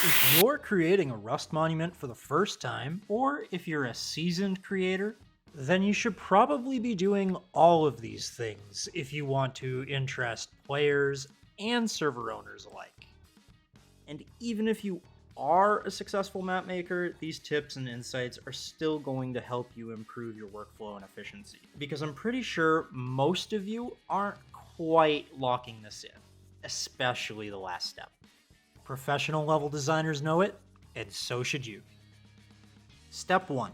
If you're creating a Rust monument for the first time, or if you're a seasoned creator, then you should probably be doing all of these things if you want to interest players and server owners alike. And even if you are a successful map maker, these tips and insights are still going to help you improve your workflow and efficiency. Because I'm pretty sure most of you aren't quite locking this in, especially the last step. Professional level designers know it, and so should you. Step 1.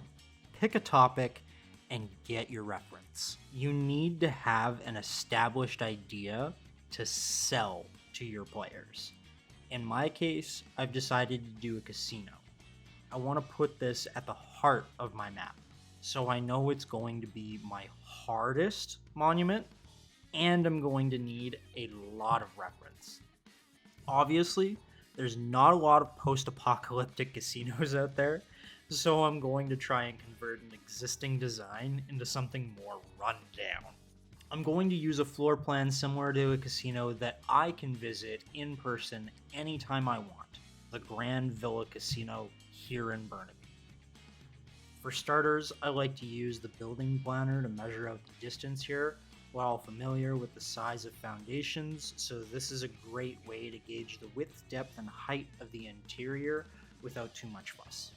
Pick a topic and get your reference. You need to have an established idea to sell to your players. In my case, I've decided to do a casino. I want to put this at the heart of my map, so I know it's going to be my hardest monument, and I'm going to need a lot of reference. Obviously, there's not a lot of post-apocalyptic casinos out there, so I'm going to try and convert an existing design into something more rundown. I'm going to use a floor plan similar to a casino that I can visit in person anytime I want, the Grand Villa Casino here in Burnaby. For starters, I like to use the building planner to measure out the distance here, while familiar with the size of foundations, so this is a great way to gauge the width, depth, and height of the interior without too much fuss.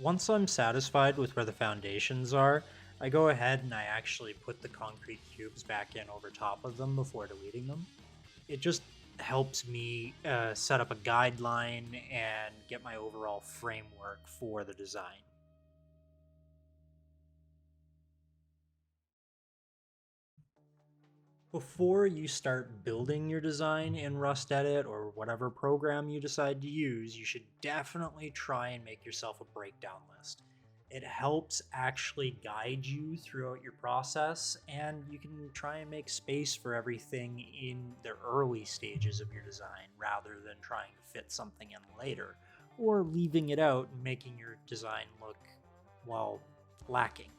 Once I'm satisfied with where the foundations are, I go ahead and I actually put the concrete cubes back in over top of them before deleting them. It just helps me set up a guideline and get my overall framework for the design. Before you start building your design in Rust Edit or whatever program you decide to use, you should definitely try and make yourself a breakdown list. It helps actually guide you throughout your process, and you can try and make space for everything in the early stages of your design rather than trying to fit something in later, or leaving it out and making your design look, well, lacking.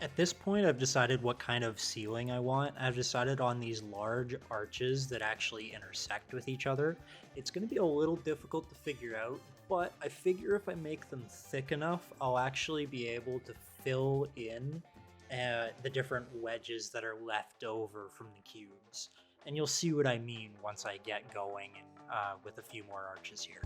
At this point, I've decided what kind of ceiling I want. I've decided on these large arches that actually intersect with each other. It's going to be a little difficult to figure out, but I figure if I make them thick enough, I'll actually be able to fill in the different wedges that are left over from the cubes. And you'll see what I mean once I get going and with a few more arches here.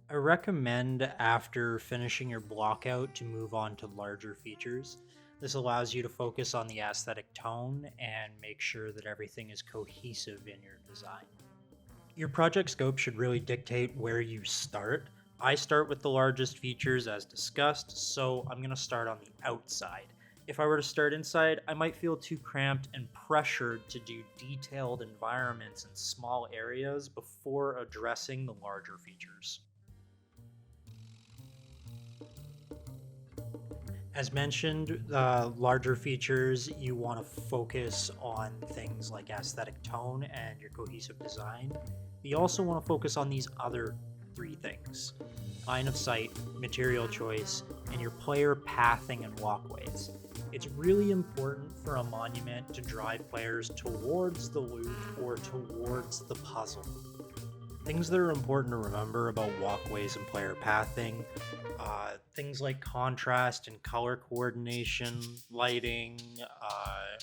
I recommend after finishing your block out to move on to larger features. This allows you to focus on the aesthetic tone and make sure that everything is cohesive in your design. Your project scope should really dictate where you start. I start with the largest features as discussed, so I'm going to start on the outside. If I were to start inside, I might feel too cramped and pressured to do detailed environments in small areas before addressing the larger features. As mentioned, larger features, you want to focus on things like aesthetic tone and your cohesive design. You also want to focus on these other three things: line of sight, material choice, and your player pathing and walkways. It's really important for a monument to drive players towards the loot or towards the puzzle. Things that are important to remember about walkways and player pathing, things like contrast and color coordination, lighting,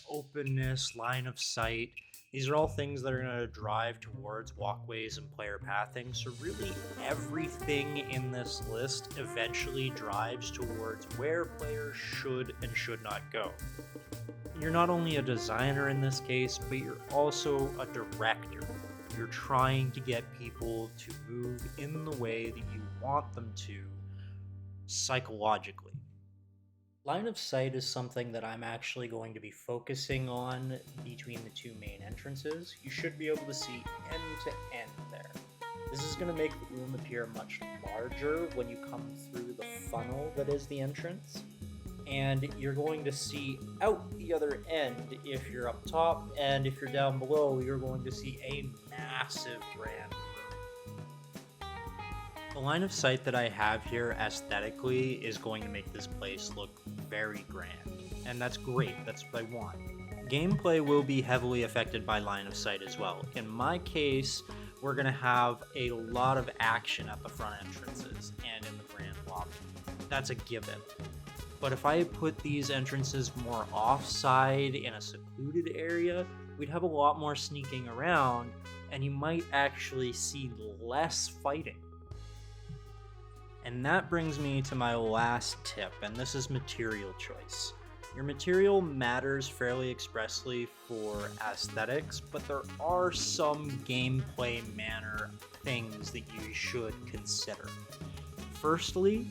openness, line of sight. These are all things that are going to drive towards walkways and player pathing. So, really, everything in this list eventually drives towards where players should and should not go. You're not only a designer in this case, but you're also a director. You're trying to get people to move in the way that you want them to psychologically. Line of sight is something that I'm actually going to be focusing on between the two main entrances. You should be able to see end to end there. This is going to make the room appear much larger when you come through the funnel that is the entrance. And you're going to see out the other end if you're up top, and if you're down below, you're going to see a massive grand room. The line of sight that I have here aesthetically is going to make this place look very grand, and that's great, that's what I want. Gameplay will be heavily affected by line of sight as well. In my case, we're going to have a lot of action at the front entrances and in the grand lobby. That's a given. But if I put these entrances more offside in a secluded area, we'd have a lot more sneaking around, and you might actually see less fighting. And that brings me to my last tip, and this is material choice. Your material matters fairly expressly for aesthetics, but there are some gameplay manner things that you should consider. Firstly,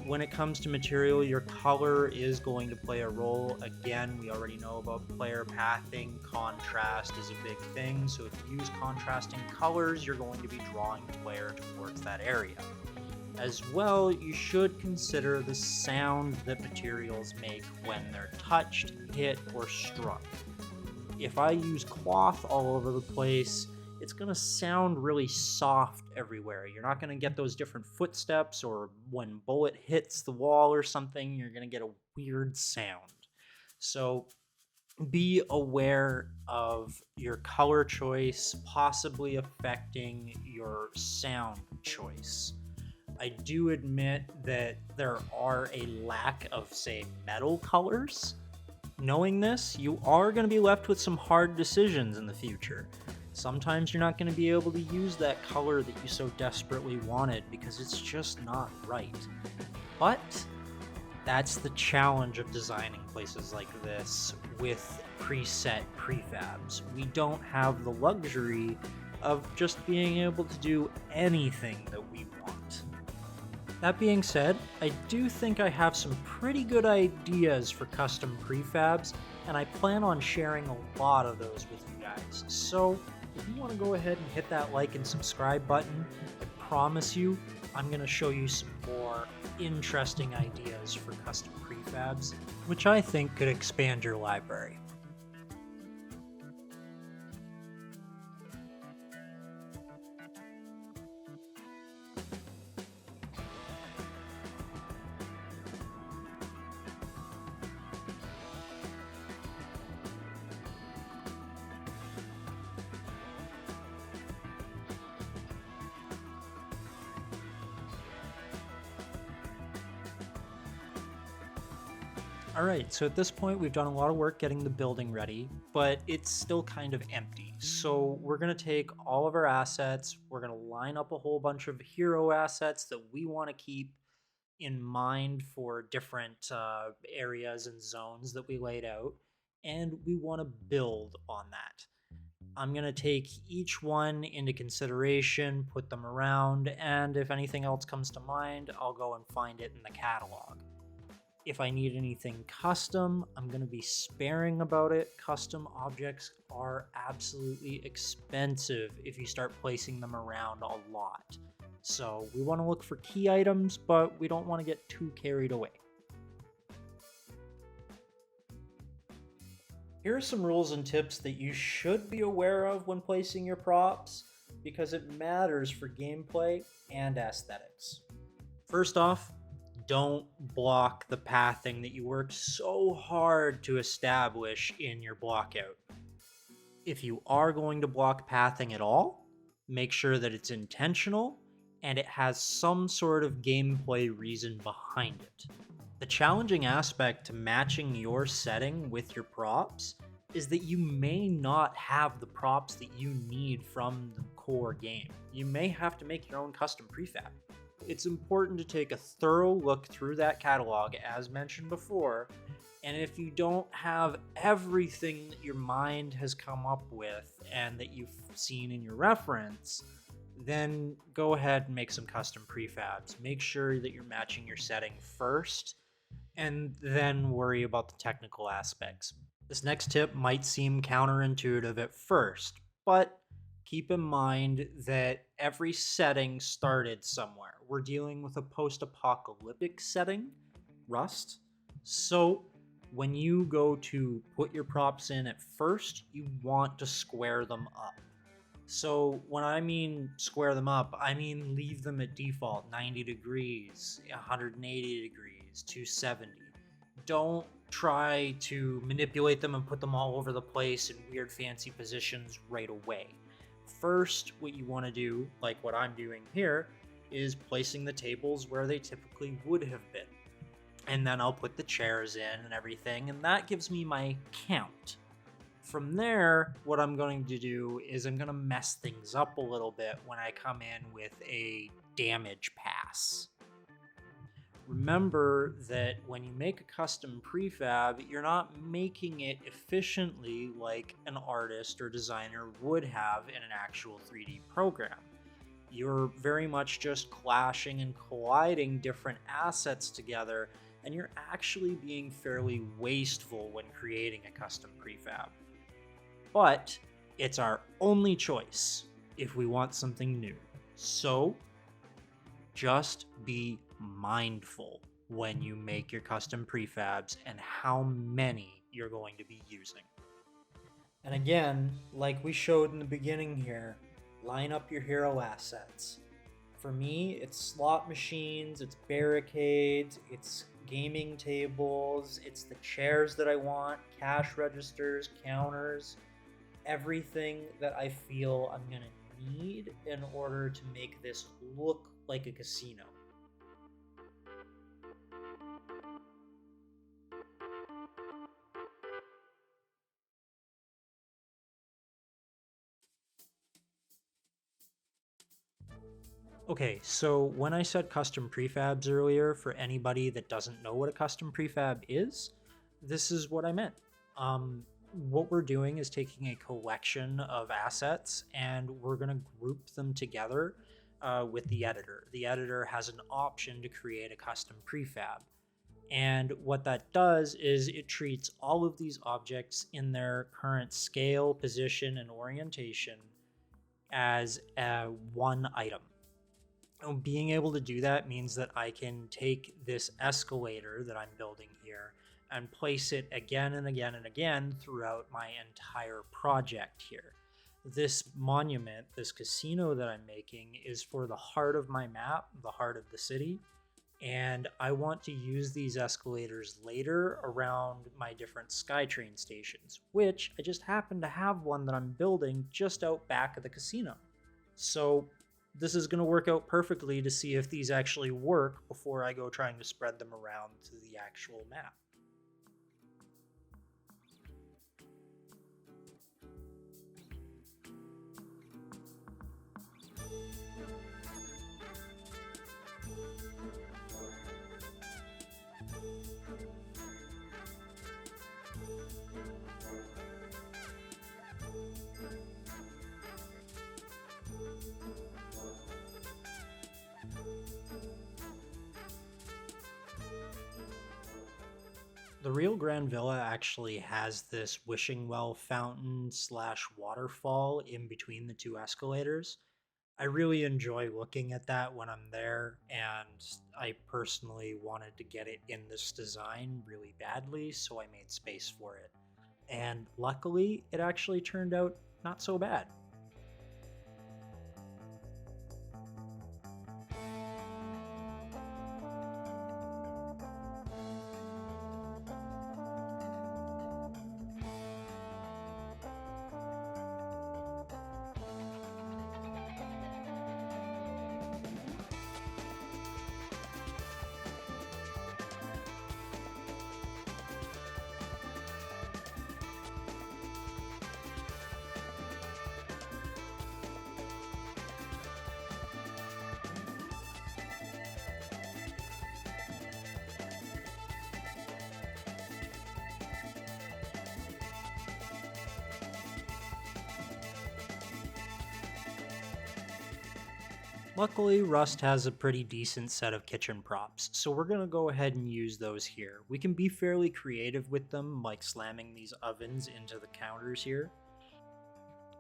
when it comes to material, your color is going to play a role. Again, we already know about player pathing. Contrast is a big thing. So if you use contrasting colors, you're going to be drawing the player towards that area. As well, you should consider the sound that materials make when they're touched, hit, or struck. If I use cloth all over the place, it's going to sound really soft everywhere. You're not going to get those different footsteps, or when bullet hits the wall or something, you're going to get a weird sound. So be aware of your color choice possibly affecting your sound choice. I do admit that there are a lack of, say, metal colors. Knowing this, you are going to be left with some hard decisions in the future. Sometimes you're not going to be able to use that color that you so desperately wanted because it's just not right. But that's the challenge of designing places like this with preset prefabs. We don't have the luxury of just being able to do anything that we want. That being said, I do think I have some pretty good ideas for custom prefabs, and I plan on sharing a lot of those with you guys. So if you want to go ahead and hit that like and subscribe button, I promise you I'm going to show you some more interesting ideas for custom prefabs, which I think could expand your library. Alright, so at this point we've done a lot of work getting the building ready, but it's still kind of empty. So we're going to take all of our assets, we're going to line up a whole bunch of hero assets that we want to keep in mind for different areas and zones that we laid out, and we want to build on that. I'm going to take each one into consideration, put them around, and if anything else comes to mind, I'll go and find it in the catalog. If I need anything custom, I'm going to be sparing about it. Custom objects are absolutely expensive if you start placing them around a lot. So we want to look for key items, but we don't want to get too carried away. Here are some rules and tips that you should be aware of when placing your props, because it matters for gameplay and aesthetics. First off, don't block the pathing that you worked so hard to establish in your blockout. If you are going to block pathing at all, Make sure that it's intentional and it has some sort of gameplay reason behind it. The challenging aspect to matching your setting with your props is that you may not have the props that you need from the core game. You may have to make your own custom prefab. It's important to take a thorough look through that catalog, as mentioned before, and if you don't have everything that your mind has come up with and that you've seen in your reference, then go ahead and make some custom prefabs. Make sure that you're matching your setting first and then worry about the technical aspects. This next tip might seem counterintuitive at first, but keep in mind that every setting started somewhere. We're dealing with a post-apocalyptic setting, Rust. So when you go to put your props in at first, you want to square them up. So when I mean square them up, I mean leave them at default 90 degrees, 180 degrees, 270. Don't try to manipulate them and put them all over the place in weird fancy positions right away. First, what you want to do, like what I'm doing here, is placing the tables where they typically would have been. And then I'll put the chairs in and everything, and that gives me my count. From there, what I'm going to do is I'm going to mess things up a little bit when I come in with a damage pass. Remember that when you make a custom prefab, you're not making it efficiently like an artist or designer would have in an actual 3D program. You're very much just clashing and colliding different assets together, and you're actually being fairly wasteful when creating a custom prefab. But it's our only choice if we want something new. So just be mindful when you make your custom prefabs and how many you're going to be using. And again, like we showed in the beginning here, line up your hero assets. For me, it's slot machines, it's barricades, it's gaming tables, it's the chairs that I want, cash registers, counters, everything that I feel I'm going to need in order to make this look like a casino. Okay, so when I said custom prefabs earlier, for anybody that doesn't know what a custom prefab is, this is what I meant. What we're doing is taking a collection of assets and we're going to group them together with the editor. The editor has an option to create a custom prefab. And what that does is it treats all of these objects in their current scale, position, and orientation as one item. Being able to do that means that I can take this escalator that I'm building here and place it again and again and again throughout my entire project here. This monument, this casino that I'm making, is for the heart of my map, the heart of the city, and I want to use these escalators later around my different SkyTrain stations, which I just happen to have one that I'm building just out back of the casino. So this is going to work out perfectly to see if these actually work before I go trying to spread them around to the actual map. The Rio Grande Villa actually has this wishing well fountain slash waterfall in between the two escalators. I really enjoy looking at that when I'm there, and I personally wanted to get it in this design really badly, so I made space for it. And luckily, it actually turned out not so bad. Luckily, Rust has a pretty decent set of kitchen props, so we're going to go ahead and use those here. We can be fairly creative with them, like slamming these ovens into the counters here.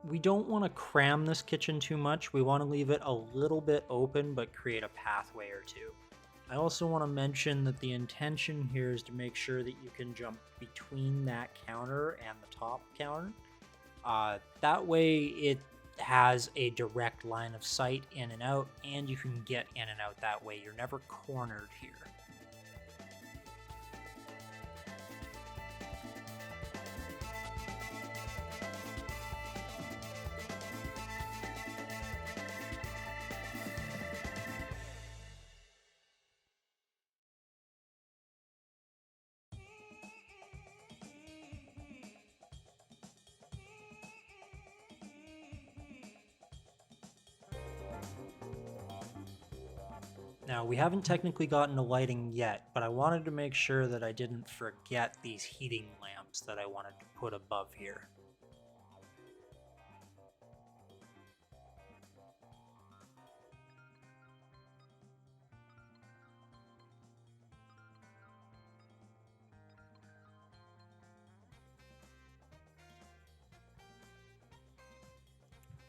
We don't want to cram this kitchen too much. We want to leave it a little bit open, but create a pathway or two. I also want to mention that the intention here is to make sure that you can jump between that counter and the top counter. That way it has a direct line of sight in and out, and you can get in and out that way. You're never cornered here. Now, we haven't technically gotten to lighting yet, but I wanted to make sure that I didn't forget these heating lamps that I wanted to put above here.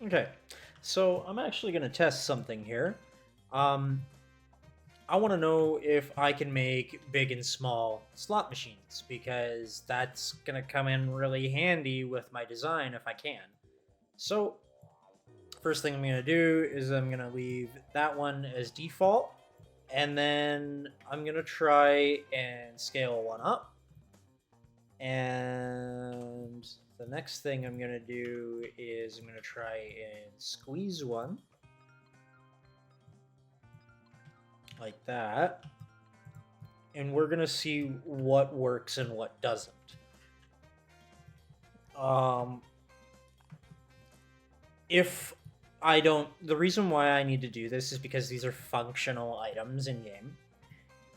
Okay, so I'm actually going to test something here. I want to know if I can make big and small slot machines, because that's going to come in really handy with my design if I can. So, first thing I'm going to do is I'm going to leave that one as default, and then I'm going to try and scale one up. And the next thing I'm going to do is I'm going to try and squeeze one. Like that. And we're going to see what works and what doesn't. If I don't... The reason why I need to do this is because these are functional items in-game.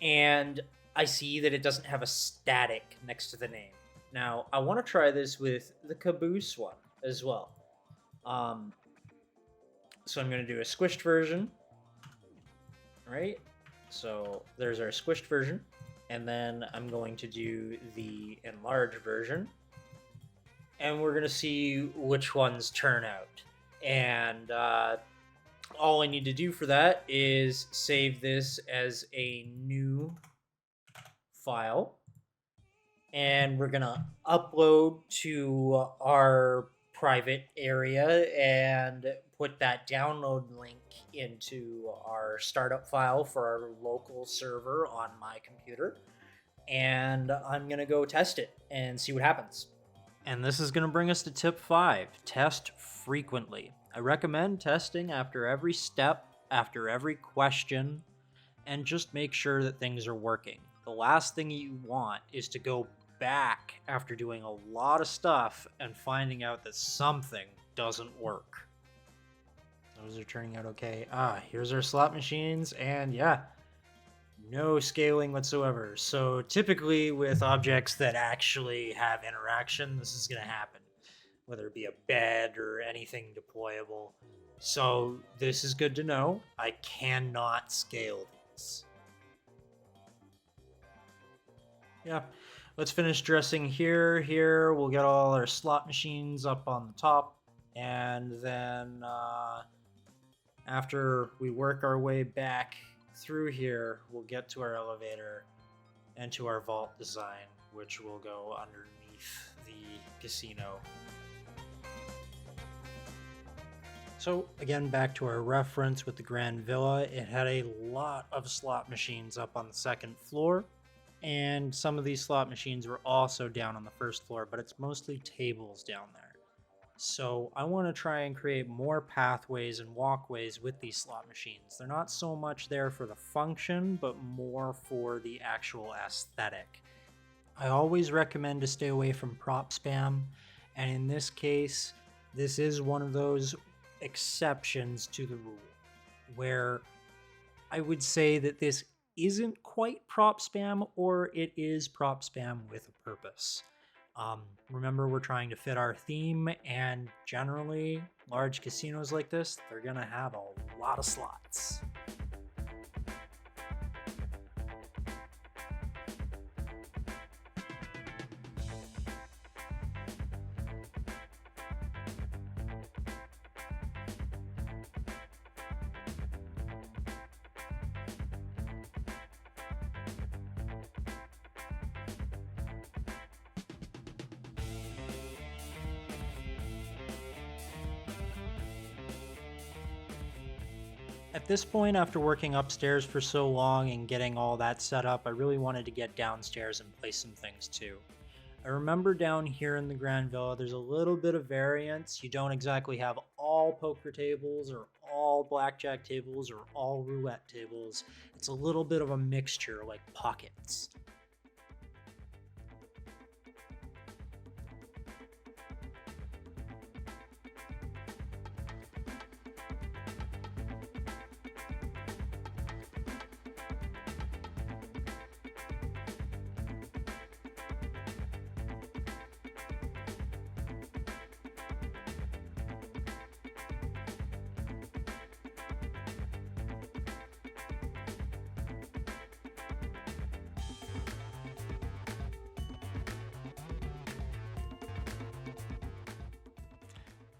And I see that it doesn't have a static next to the name. Now, I want to try this with the caboose one as well. So I'm going to do a squished version. Right? So there's our squished version. And then I'm going to do the enlarged version. And we're going to see which ones turn out. And all I need to do for that is save this as a new file. And we're going to upload to our private area and put that download link into our startup file for our local server on my computer. And I'm going to go test it and see what happens. And this is going to bring us to tip 5, test frequently. I recommend testing after every step, after every question, and just make sure that things are working. The last thing you want is to go back after doing a lot of stuff and finding out that something doesn't work. Those are turning out okay. Here's our slot machines, and yeah, no scaling whatsoever. So typically with objects that actually have interaction, this is going to happen, whether it be a bed or anything deployable. So this is good to know. I cannot scale these. Yeah, let's finish dressing here. Here, we'll get all our slot machines up on the top. And then after we work our way back through here, we'll get to our elevator and to our vault design, which will go underneath the casino. So again, back to our reference with the Grand Villa, it had a lot of slot machines up on the second floor, and some of these slot machines were also down on the first floor, but it's mostly tables down there. So I want to try and create more pathways and walkways with these slot machines. They're not so much there for the function, but more for the actual aesthetic. I always recommend to stay away from prop spam, and in this case, this is one of those exceptions to the rule, where I would say that this isn't quite prop spam, or it is prop spam with a purpose. Remember, we're trying to fit our theme, and generally, large casinos like this, they're gonna have a lot of slots. At this point, after working upstairs for so long and getting all that set up, I really wanted to get downstairs and play some things too. I remember down here in the Grand Villa, there's a little bit of variance. You don't exactly have all poker tables or all blackjack tables or all roulette tables. It's a little bit of a mixture, like pockets.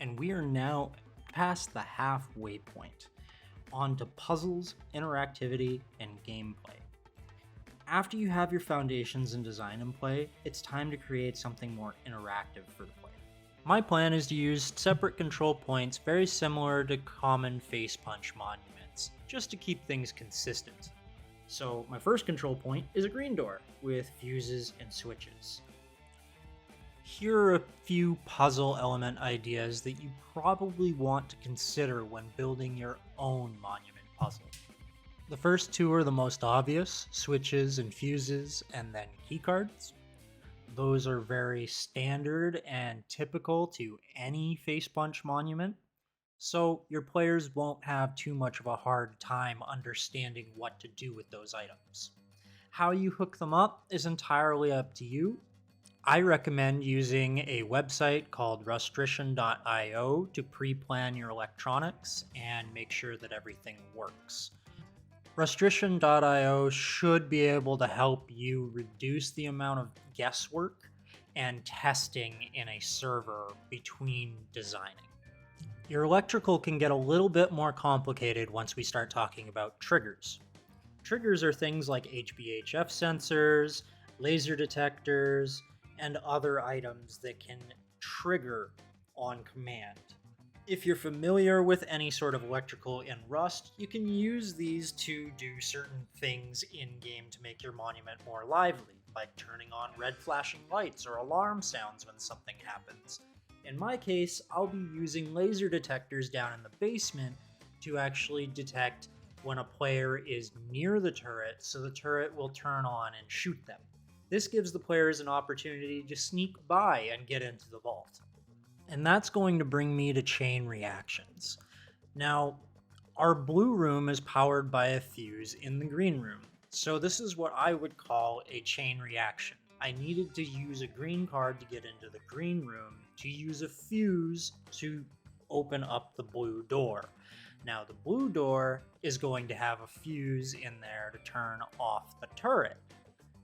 And we are now past the halfway point, on to puzzles, interactivity, and gameplay. After you have your foundations in design and play, it's time to create something more interactive for the player. My plan is to use separate control points very similar to common face punch monuments, just to keep things consistent. So my first control point is a green door with fuses and switches. Here are a few puzzle element ideas that you probably want to consider when building your own monument puzzle. The first two are the most obvious, switches and fuses, and then keycards. Those are very standard and typical to any face punch monument, so your players won't have too much of a hard time understanding what to do with those items. How you hook them up is entirely up to you. I recommend using a website called rustrition.io to pre-plan your electronics and make sure that everything works. Rustrition.io should be able to help you reduce the amount of guesswork and testing in a server between designing. Your electrical can get a little bit more complicated once we start talking about triggers. Triggers are things like HBHF sensors, laser detectors, and other items that can trigger on command. If you're familiar with any sort of electrical in Rust, you can use these to do certain things in-game to make your monument more lively, like turning on red flashing lights or alarm sounds when something happens. In my case, I'll be using laser detectors down in the basement to actually detect when a player is near the turret, so the turret will turn on and shoot them. This gives the players an opportunity to sneak by and get into the vault. And that's going to bring me to chain reactions. Now, our blue room is powered by a fuse in the green room, so this is what I would call a chain reaction. I needed to use a green card to get into the green room to use a fuse to open up the blue door. Now, the blue door is going to have a fuse in there to turn off the turret.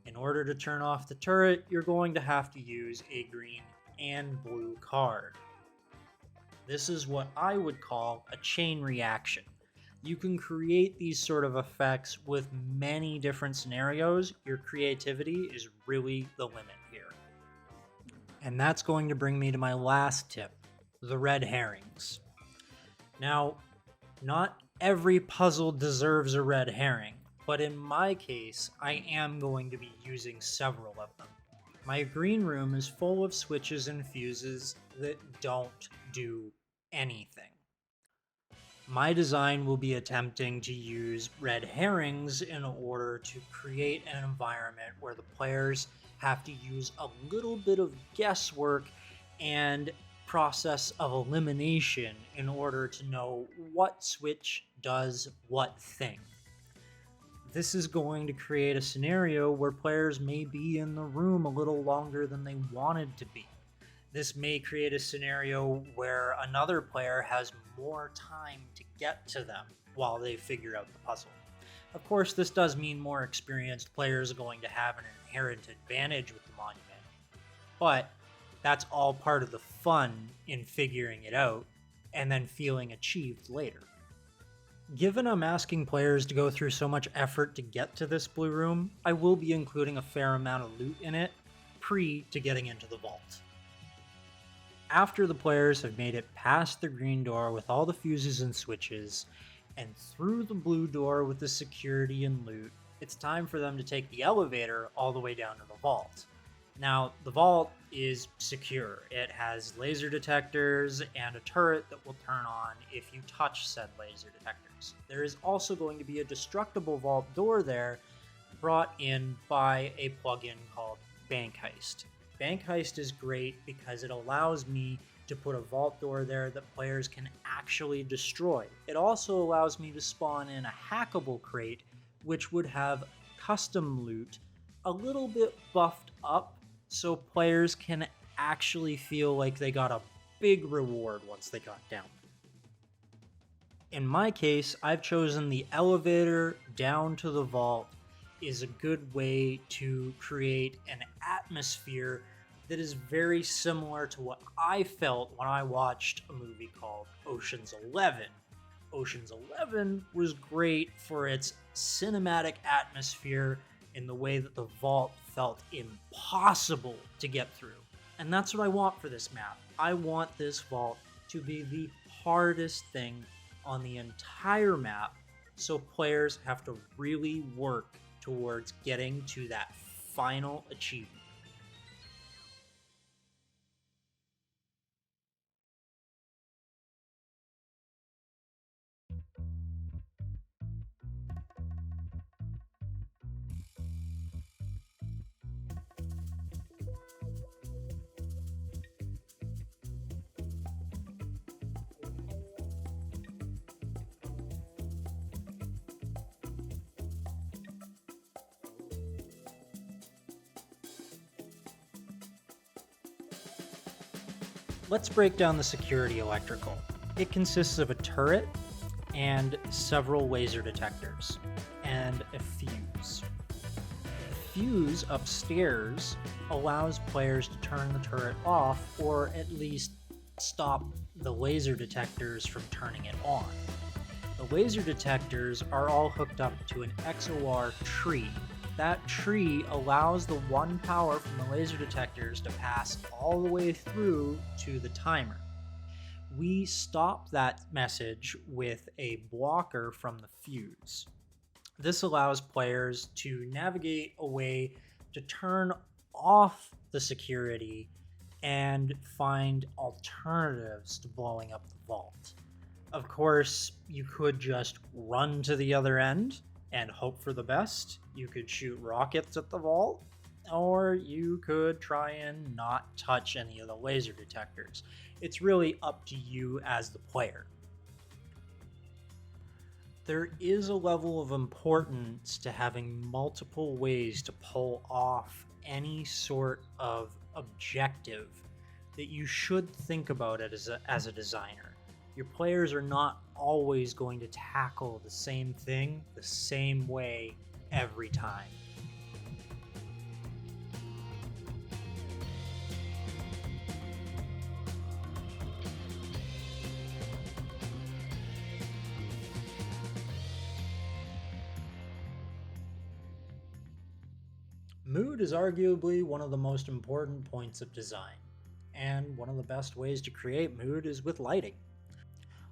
In order to turn off the turret, you're going to have to use a green and blue card. This is what I would call a chain reaction. You can create these sort of effects with many different scenarios. Your creativity is really the limit here. And that's going to bring me to my last tip, the red herrings. Now, not every puzzle deserves a red herring, but in my case, I am going to be using several of them. My green room is full of switches and fuses that don't do anything. My design will be attempting to use red herrings in order to create an environment where the players have to use a little bit of guesswork and process of elimination in order to know what switch does what thing. This is going to create a scenario where players may be in the room a little longer than they wanted to be. This may create a scenario where another player has more time to get to them while they figure out the puzzle. Of course, this does mean more experienced players are going to have an inherent advantage with the monument, but that's all part of the fun in figuring it out and then feeling achieved later. Given I'm asking players to go through so much effort to get to this blue room, I will be including a fair amount of loot in it, to getting into the vault. After the players have made it past the green door with all the fuses and switches, and through the blue door with the security and loot, it's time for them to take the elevator all the way down to the vault. Now, the vault is secure. It has laser detectors and a turret that will turn on if you touch said laser detectors. There is also going to be a destructible vault door there brought in by a plugin called Bank Heist. Bank Heist is great because it allows me to put a vault door there that players can actually destroy. It also allows me to spawn in a hackable crate, which would have custom loot a little bit buffed up so players can actually feel like they got a big reward once they got down. In my case, I've chosen the elevator down to the vault is a good way to create an atmosphere that is very similar to what I felt when I watched a movie called Ocean's 11. Ocean's 11 was great for its cinematic atmosphere in the way that the vault felt impossible to get through. And that's what I want for this map. I want this vault to be the hardest thing on the entire map, so players have to really work towards getting to that final achievement. Let's break down the security electrical. It consists of a turret and several laser detectors and a fuse. The fuse upstairs allows players to turn the turret off or at least stop the laser detectors from turning it on. The laser detectors are all hooked up to an XOR tree. That tree allows the one power from the laser detectors to pass all the way through to the timer. We stop that message with a blocker from the fuse. This allows players to navigate a way to turn off the security and find alternatives to blowing up the vault. Of course, you could just run to the other end and hope for the best. You could shoot rockets at the vault, or you could try and not touch any of the laser detectors. It's really up to you as the player. There is a level of importance to having multiple ways to pull off any sort of objective that you should think about it as a designer. Your players are not always going to tackle the same thing the same way every time. Mood is arguably one of the most important points of design, and one of the best ways to create mood is with lighting.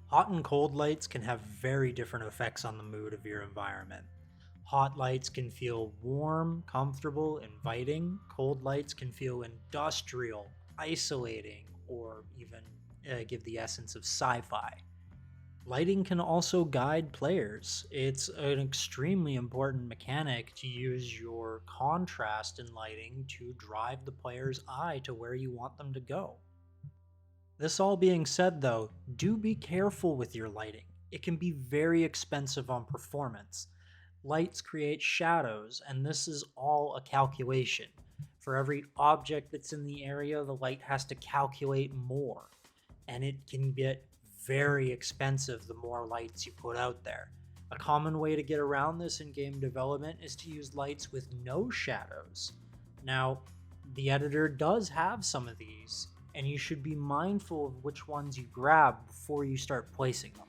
Hot and cold lights can have very different effects on the mood of your environment. Hot lights can feel warm, comfortable, inviting. Cold lights can feel industrial, isolating, or even give the essence of sci-fi. Lighting can also guide players. It's an extremely important mechanic to use your contrast in lighting to drive the player's eye to where you want them to go. This all being said though, do be careful with your lighting. It can be very expensive on performance. Lights create shadows, and this is all a calculation. For every object that's in the area, the light has to calculate more, and it can get very expensive the more lights you put out there. A common way to get around this in game development is to use lights with no shadows. Now, the editor does have some of these, and you should be mindful of which ones you grab before you start placing them.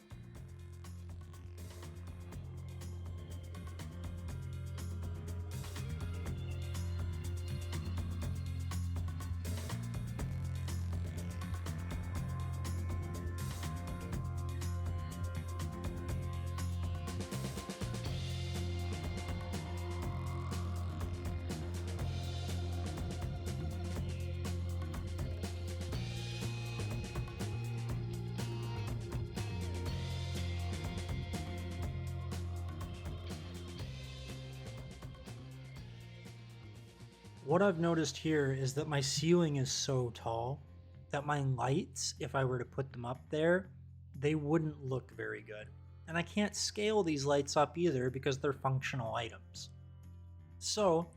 What I've noticed here is that my ceiling is so tall that my lights, if I were to put them up there, they wouldn't look very good. And I can't scale these lights up either because they're functional items. So,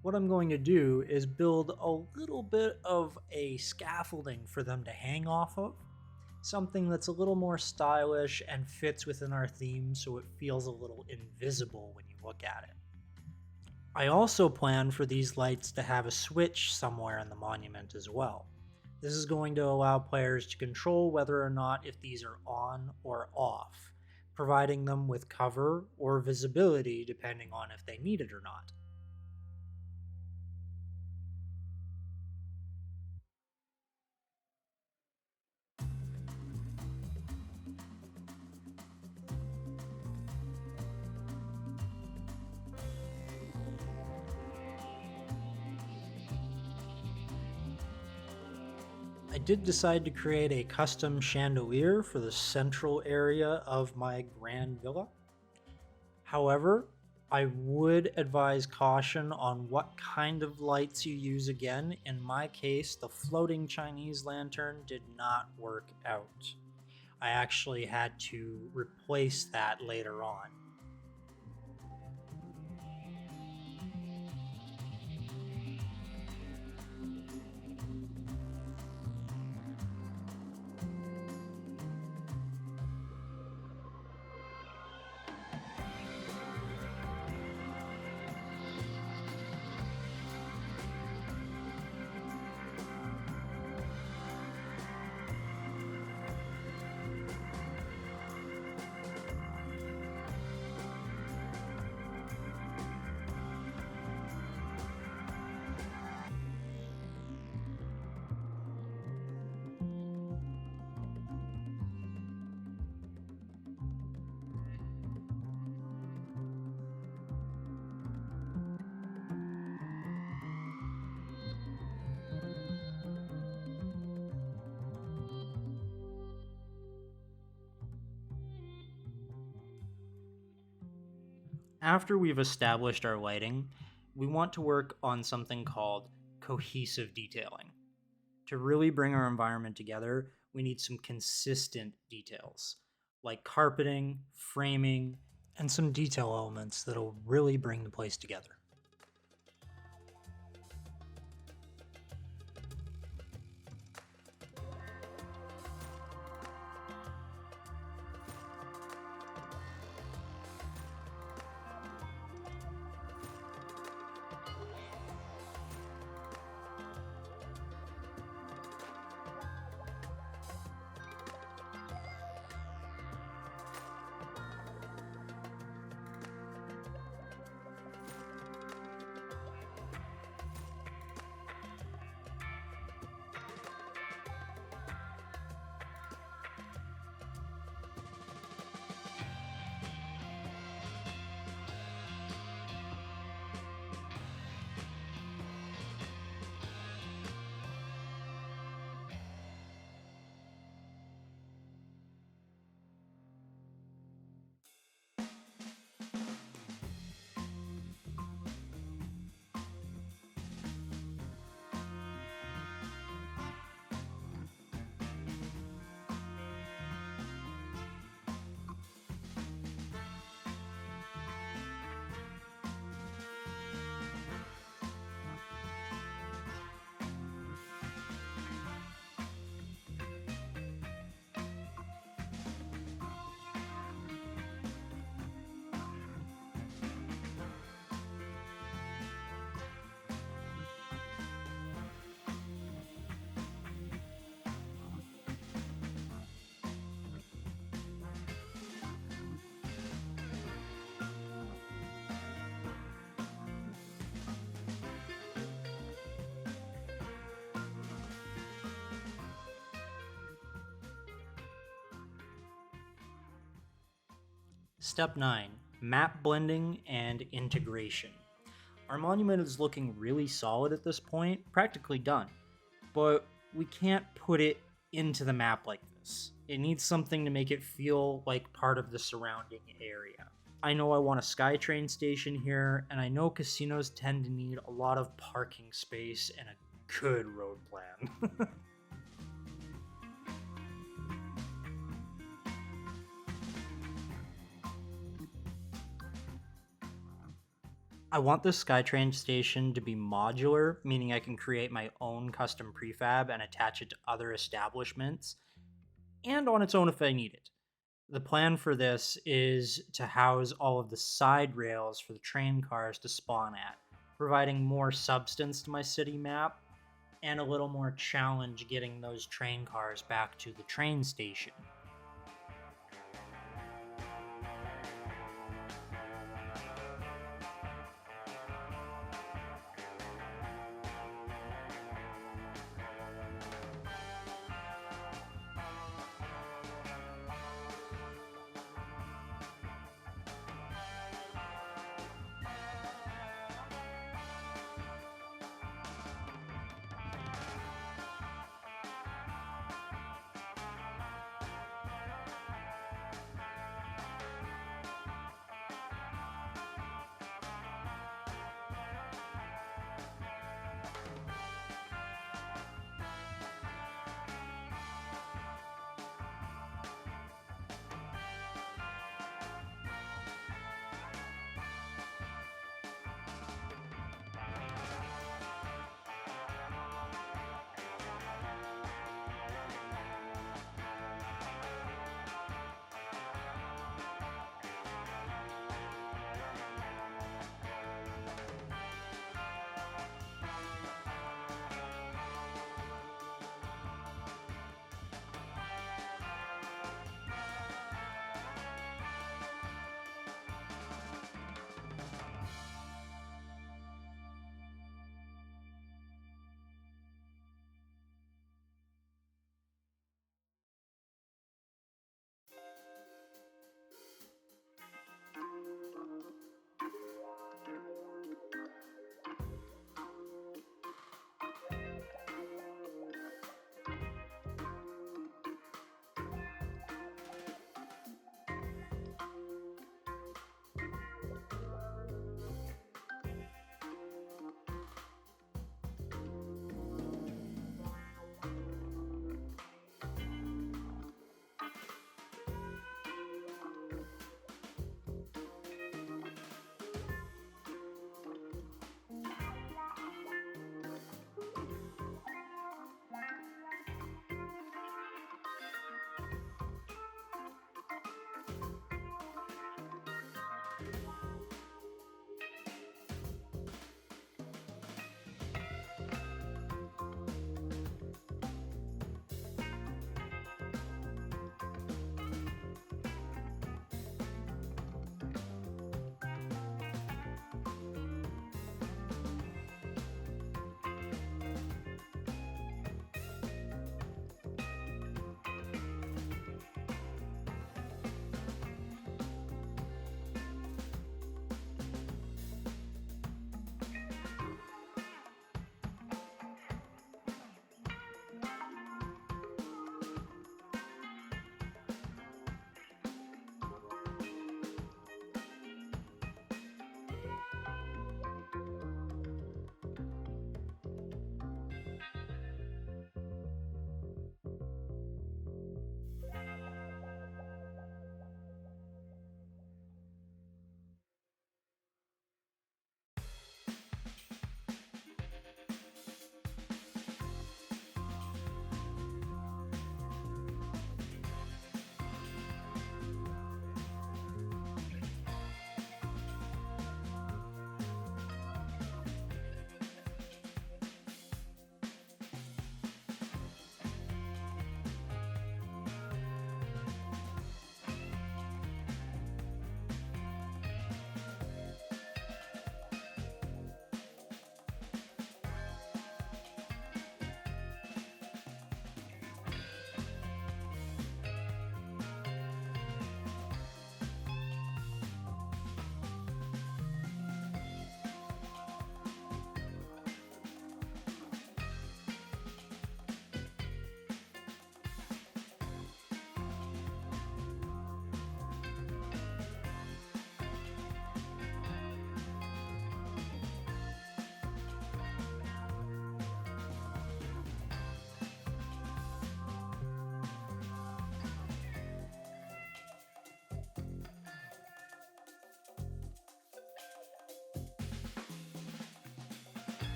what I'm going to do is build a little bit of a scaffolding for them to hang off of. Something that's a little more stylish and fits within our theme so it feels a little invisible when you look at it. I also plan for these lights to have a switch somewhere in the monument as well. This is going to allow players to control whether or not if these are on or off, providing them with cover or visibility depending on if they need it or not. I did decide to create a custom chandelier for the central area of my grand villa. However, I would advise caution on what kind of lights you use again. In my case, the floating Chinese lantern did not work out. I actually had to replace that later on. After we've established our lighting, we want to work on something called cohesive detailing. To really bring our environment together, we need some consistent details, like carpeting, framing, and some detail elements that'll really bring the place together. Step 9. Map blending and integration. Our monument is looking really solid at this point, practically done, but we can't put it into the map like this. It needs something to make it feel like part of the surrounding area. I know I want a SkyTrain station here, and I know casinos tend to need a lot of parking space and a good road plan. I want this SkyTrain station to be modular, meaning I can create my own custom prefab and attach it to other establishments, and on its own if I need it. The plan for this is to house all of the side rails for the train cars to spawn at, providing more substance to my city map and a little more challenge getting those train cars back to the train station.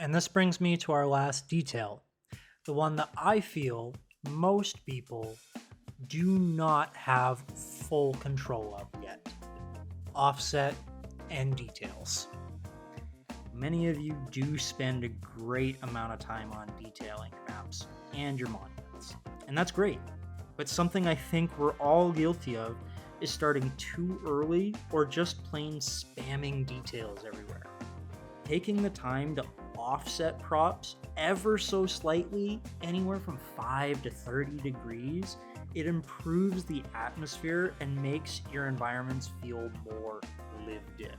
And this brings me to our last detail, the one that I feel most people do not have full control of yet: offset and details. Many of you do spend a great amount of time on detailing your maps and your monuments, and that's great. But something I think we're all guilty of is starting too early or just plain spamming details everywhere. Taking the time to offset props ever so slightly, anywhere from 5 to 30 degrees, it improves the atmosphere and makes your environments feel more lived in.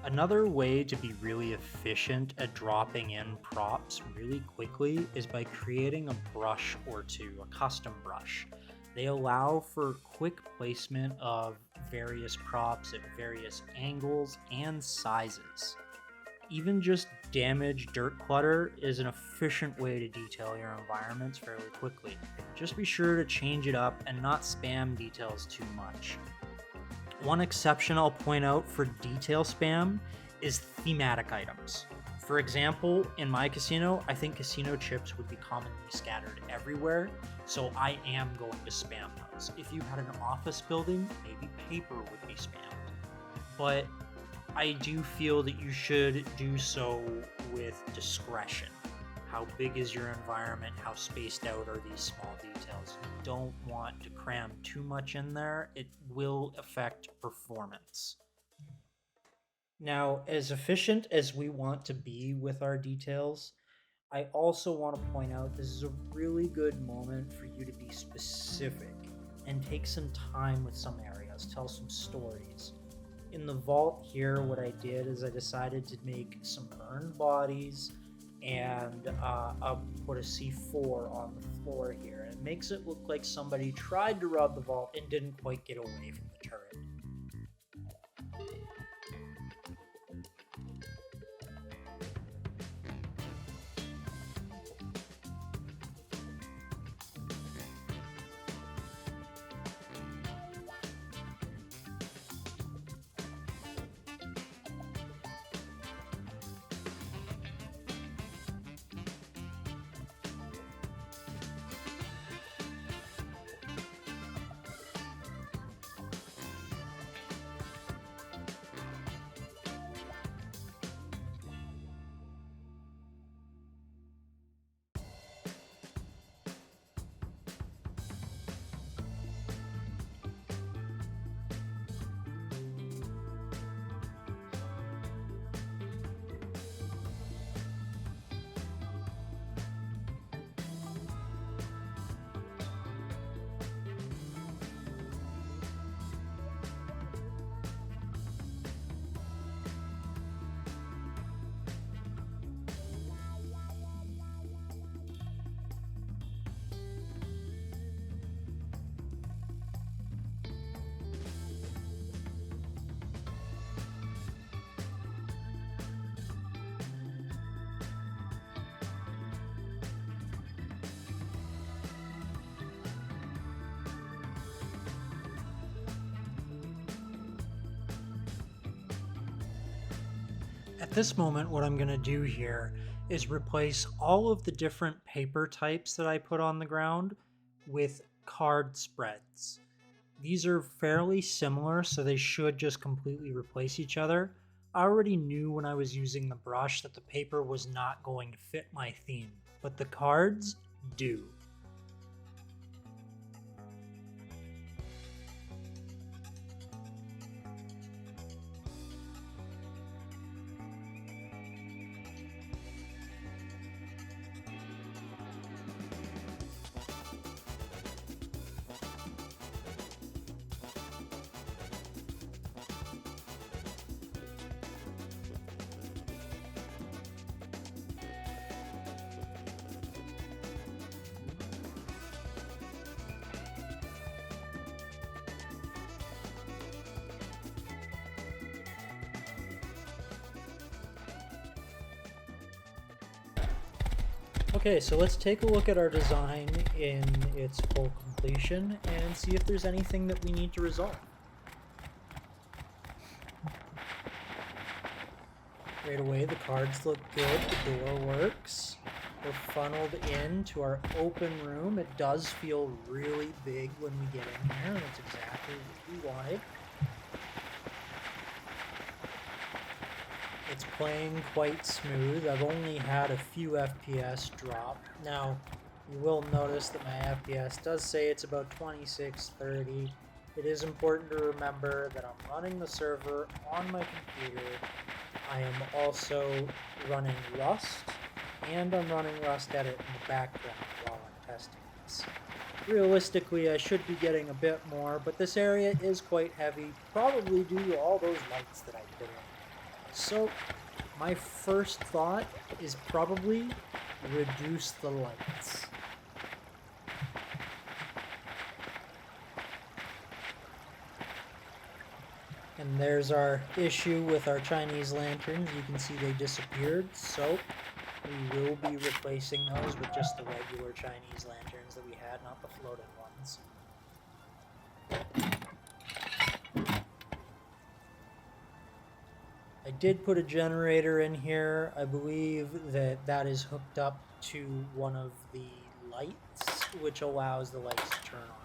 Another way to be really efficient at dropping in props really quickly is by creating a brush or two, a custom brush. They allow for quick placement of various props at various angles and sizes. Even just damaged dirt clutter is an efficient way to detail your environments fairly quickly. Just be sure to change it up and not spam details too much. One exception I'll point out for detail spam is thematic items. For example, in my casino, I think casino chips would be commonly scattered everywhere, so I am going to spam those. If you had an office building, maybe paper would be spammed. But I do feel that you should do so with discretion. How big is your environment? How spaced out are these small details? You don't want to cram too much in there. It will affect performance. Now, as efficient as we want to be with our details, I also want to point out this is a really good moment for you to be specific and take some time with some areas, tell some stories. In the vault here, what I did is I decided to make some burned bodies and put a C4 on the floor here. And it makes it look like somebody tried to rob the vault and didn't quite get away from the turret. At this moment, what I'm going to do here is replace all of the different paper types that I put on the ground with card spreads. These are fairly similar, so they should just completely replace each other. I already knew when I was using the brush that the paper was not going to fit my theme, but the cards do. Okay, so let's take a look at our design in its full completion and see if there's anything that we need to resolve. Straight away, the cards look good, the door works. We're funneled into our open room. It does feel really big when we get in here, and it's exactly what we wanted. It's playing quite smooth. I've only had a few FPS drop. Now, you will notice that my FPS does say it's about 26-30. It is important to remember that I'm running the server on my computer. I am also running Rust, and I'm running Rust Edit in the background while I'm testing this. Realistically, I should be getting a bit more, but this area is quite heavy, probably due to all those lights that I put in. So, my first thought is probably reduce the lights. And there's our issue with our Chinese lanterns. You can see they disappeared, so we will be replacing those with just the regular Chinese lanterns that we had, not the floating ones. I did put a generator in here. I believe that that is hooked up to one of the lights, which allows the lights to turn on.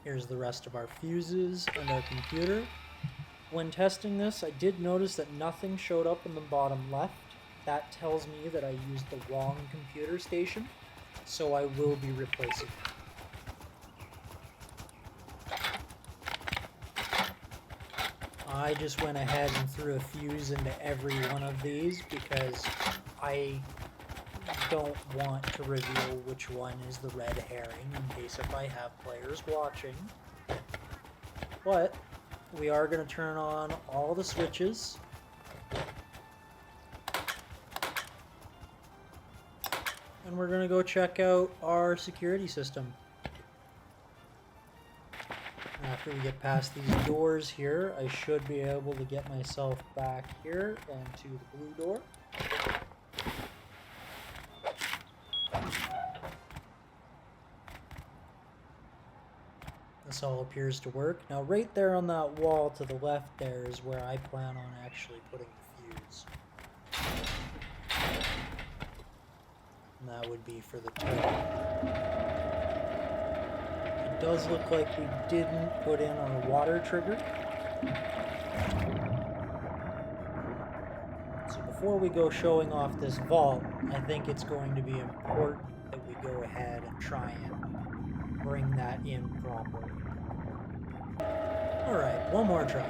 Here's the rest of our fuses and our computer. When testing this, I did notice that nothing showed up in the bottom left. That tells me that I used the wrong computer station, so I will be replacing it. I just went ahead and threw a fuse into every one of these because I don't want to reveal which one is the red herring in case if I have players watching. But we are going to turn on all the switches. And we're going to go check out our security system. After we get past these doors here, I should be able to get myself back here and to the blue door. This all appears to work. Now right there on that wall to the left there is where I plan on actually putting the fuse. And that would be for the turret. It does look like we didn't put in our water trigger. So before we go showing off this vault, I think it's going to be important that we go ahead and try and bring that in properly. Alright, one more try.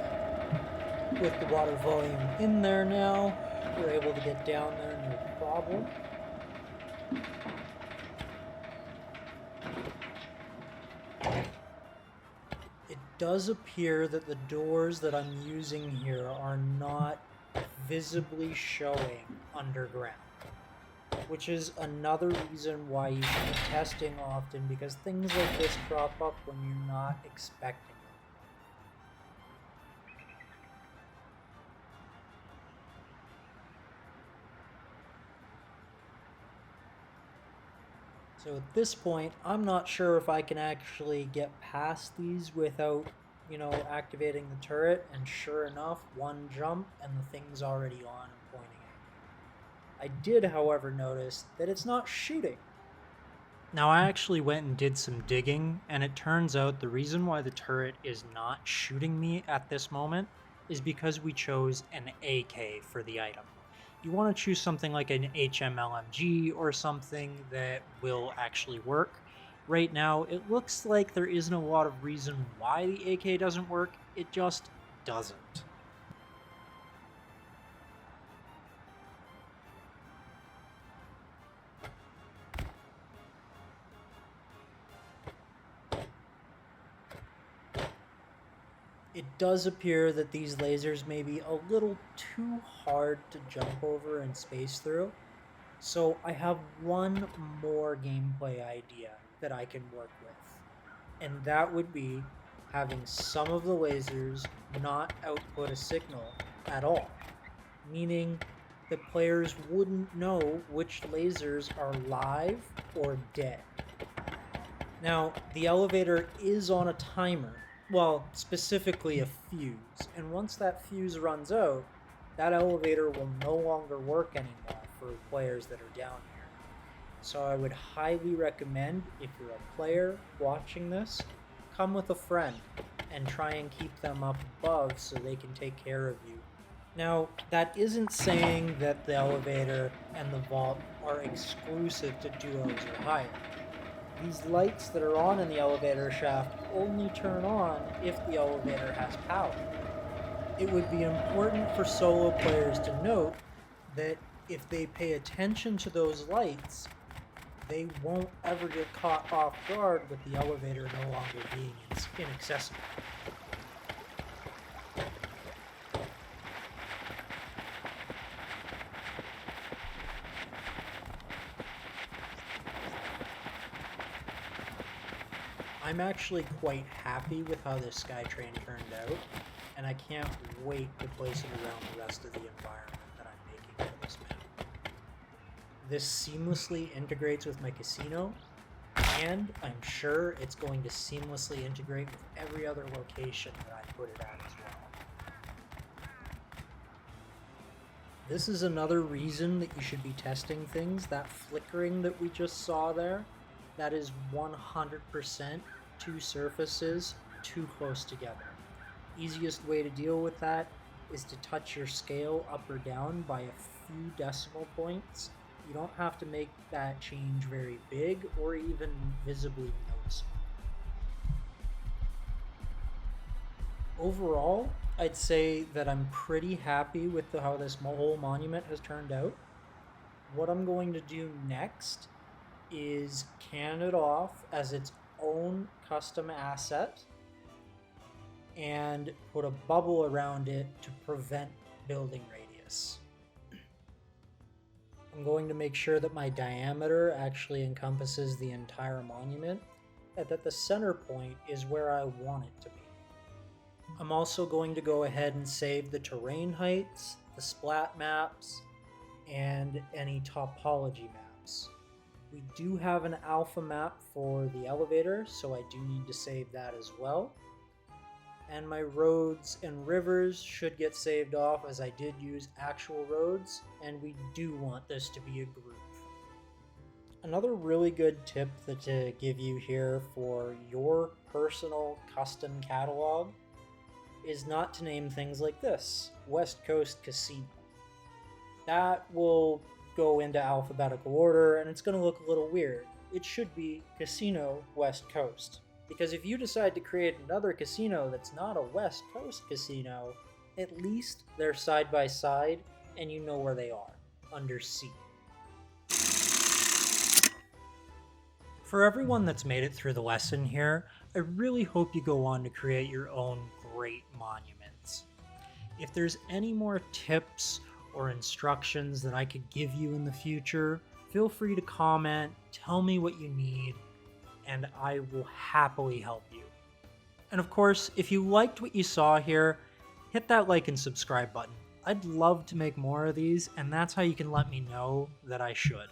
With the water volume in there now, we're able to get down there no problem. It does appear that the doors that I'm using here are not visibly showing underground, which is another reason why you should be testing often, because things like this crop up when you're not expecting it. So at this point, I'm not sure if I can actually get past these without, activating the turret, and sure enough, one jump and the thing's already on and pointing at me. I did, however, notice that it's not shooting. Now I actually went and did some digging, and it turns out the reason why the turret is not shooting me at this moment is because we chose an AK for the item. You want to choose something like an HMLMG or something that will actually work. Right now, it looks like there isn't a lot of reason why the AK doesn't work, it just doesn't. It does appear that these lasers may be a little too hard to jump over and space through, so I have one more gameplay idea that I can work with, and that would be having some of the lasers not output a signal at all. meaning that players wouldn't know which lasers are live or dead. Now, the elevator is on a timer, well, specifically a fuse, and once that fuse runs out, that elevator will no longer work anymore for players that are down here. So I would highly recommend, if you're a player watching this, come with a friend and try and keep them up above so they can take care of you. Now, that isn't saying that the elevator and the vault are exclusive to duos or higher. These lights that are on in the elevator shaft only turn on if the elevator has power. It would be important for solo players to note that if they pay attention to those lights, they won't ever get caught off guard with the elevator no longer being inaccessible. I'm actually quite happy with how this Skytrain turned out, and I can't wait to place it around the rest of the environment that I'm making for this map. This seamlessly integrates with my casino, and I'm sure it's going to seamlessly integrate with every other location that I put it at as well. This is another reason that you should be testing things. That flickering that we just saw there, that is 100% two surfaces too close together. Easiest way to deal with that is to touch your scale up or down by a few decimal points. You don't have to make that change very big or even visibly noticeable. Overall, I'd say that I'm pretty happy with how this whole monument has turned out. What I'm going to do next is can it off as its own custom asset and put a bubble around it to prevent building radius. I'm going to make sure that my diameter actually encompasses the entire monument and that the center point is where I want it to be. I'm also going to go ahead and save the terrain heights, the splat maps, and any topology maps. We do have an alpha map for the elevator, so I do need to save that as well. And my roads and rivers should get saved off, as I did use actual roads, and we do want this to be a group. Another really good tip to give you here for your personal custom catalog is not to name things like this, West Coast Casino. That will go into alphabetical order, and it's going to look a little weird. It should be Casino West Coast. Because if you decide to create another casino that's not a West Coast casino, at least they're side by side and you know where they are, under C. For everyone that's made it through the lesson here, I really hope you go on to create your own great monuments. If there's any more tips or instructions that I could give you in the future, feel free to comment, tell me what you need, and I will happily help you. And of course, if you liked what you saw here, hit that like and subscribe button. I'd love to make more of these, and that's how you can let me know that I should.